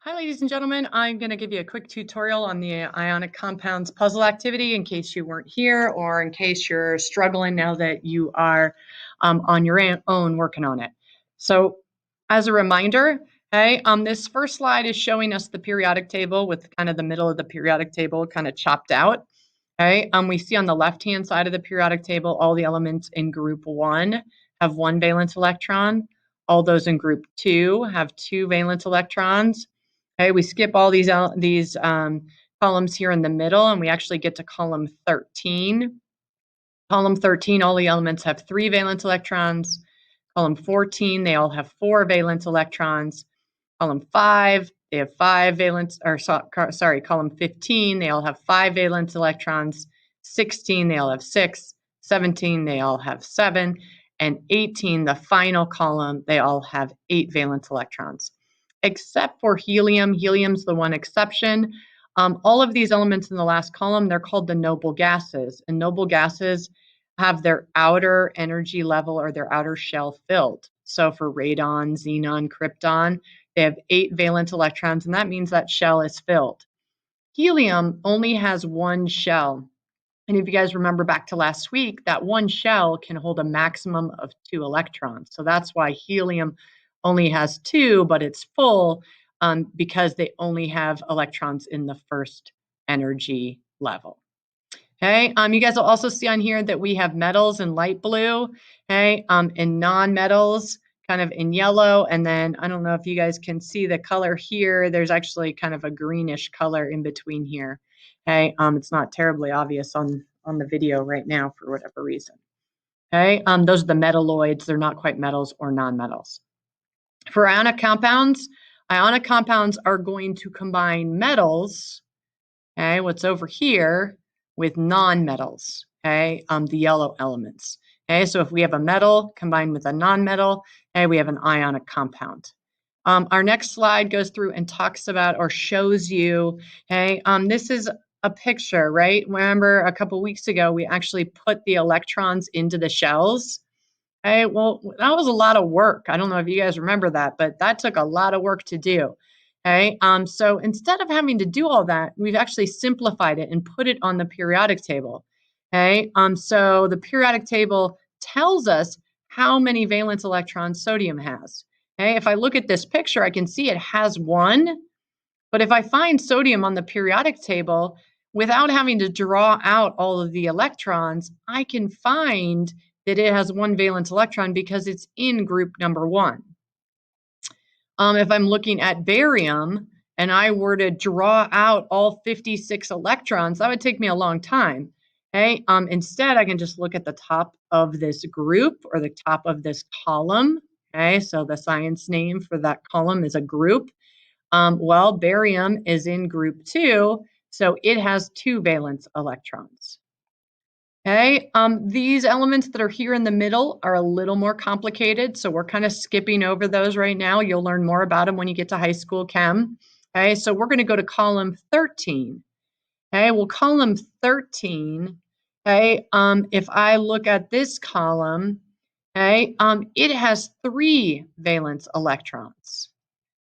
Hi, ladies and gentlemen. I'm going to give you a quick tutorial on the ionic compounds puzzle activity in case you weren't here or in case you're struggling now that you are on your own working on it. So as a reminder, this first slide is showing us the periodic table with kind of the middle of the periodic table kind of chopped out. We see on the left-hand side of the periodic table, all the elements in group 1 have 1 valence electron. All those in group 2 have 2 valence electrons. We skip all these columns here in the middle, and we actually get to column 13. Column 13, all the elements have 3 valence electrons. Column 14, they all have 4 valence electrons. Column 5, they have 5 valence, or sorry, column 15, they all have 5 valence electrons. 16, they all have 6. 17, they all have 7. And 18, the final column, they all have 8 valence electrons. Except for helium. Helium's the one exception. All of these elements in the last column, they're called the noble gases. And noble gases have their outer energy level or their outer shell filled. So for radon, xenon, krypton, they have 8 valence electrons, and that means that shell is filled. Helium only has 1 shell. And if you guys remember back to last week, that 1 shell can hold a maximum of 2 electrons. So that's why helium only has 2, but it's full because they only have electrons in the first energy level. Okay, you guys will also see on here that we have metals in light blue, okay, and non-metals kind of in yellow, and then I don't know if you guys can see the color here. There's actually kind of a greenish color in between here. Okay, it's not terribly obvious on the video right now for whatever reason. Okay, those are the metalloids. They're not quite metals or non-metals. For ionic compounds are going to combine metals, okay, what's over here, with non-metals, okay, the yellow elements. Okay, so if we have a metal combined with a non-metal, okay, we have an ionic compound. Our next slide goes through and talks about or shows you, okay, this is a picture, right? Remember a couple weeks ago, we actually put the electrons into the shells. Okay, well, that was a lot of work. I don't know if you guys remember that, but that took a lot of work to do. Okay, so instead of having to do all that, we've actually simplified it and put it on the periodic table. Okay, so the periodic table tells us how many valence electrons sodium has. Okay, if I look at this picture, I can see it has 1, but if I find sodium on the periodic table, without having to draw out all of the electrons, I can find that it has 1 valence electron because it's in group number 1. If I'm looking at barium and I were to draw out all 56 electrons, that would take me a long time. Okay? Instead, I can just look at the top of this group or the top of this column. Okay, so the science name for that column is a group. Well, barium is in group 2, so it has 2 valence electrons. Okay, these elements that are here in the middle are a little more complicated, so we're kind of skipping over those right now. You'll learn more about them when you get to high school chem. Okay, so we're going to go to column 13. Okay, well, column 13, okay, if I look at this column, okay, it has 3 valence electrons.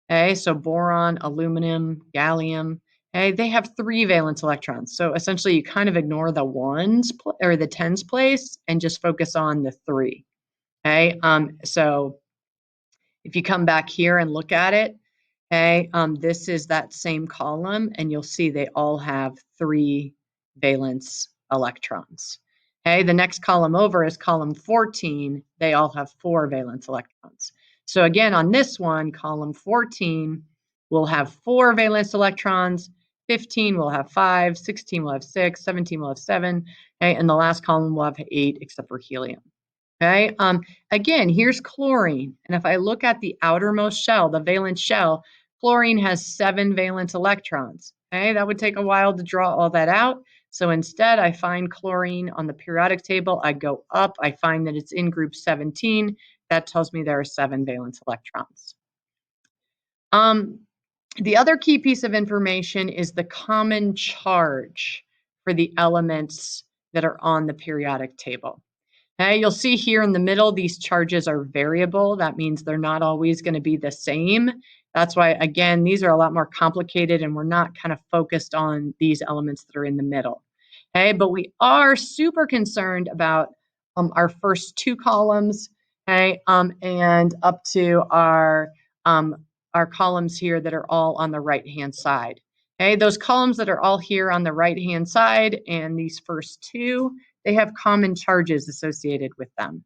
Okay, so boron, aluminum, gallium, okay, they have 3 valence electrons. So essentially you kind of ignore the 1s or the 10s place and just focus on the 3. Okay, so if you come back here and look at it, okay, this is that same column and you'll see they all have 3 valence electrons. Okay, the next column over is column 14. They all have 4 valence electrons. So again, on this one, column 14 will have 4 valence electrons, 15 will have 5, 16 will have 6, 17 will have 7, okay, and the last column will have 8 except for helium. Okay, again, here's chlorine, and if I look at the outermost shell, the valence shell, chlorine has 7 valence electrons. Okay, that would take a while to draw all that out. So instead, I find chlorine on the periodic table. I go up, I find that it's in group 17. That tells me there are 7 valence electrons. The other key piece of information is the common charge for the elements that are on the periodic table. Okay, you'll see here in the middle, these charges are variable. That means they're not always going to be the same. That's why, again, these are a lot more complicated and we're not kind of focused on these elements that are in the middle. Okay, but we are super concerned about our first two columns, okay, and up to our columns here that are all on the right-hand side. Okay, those columns that are all here on the right-hand side and these first two, they have common charges associated with them.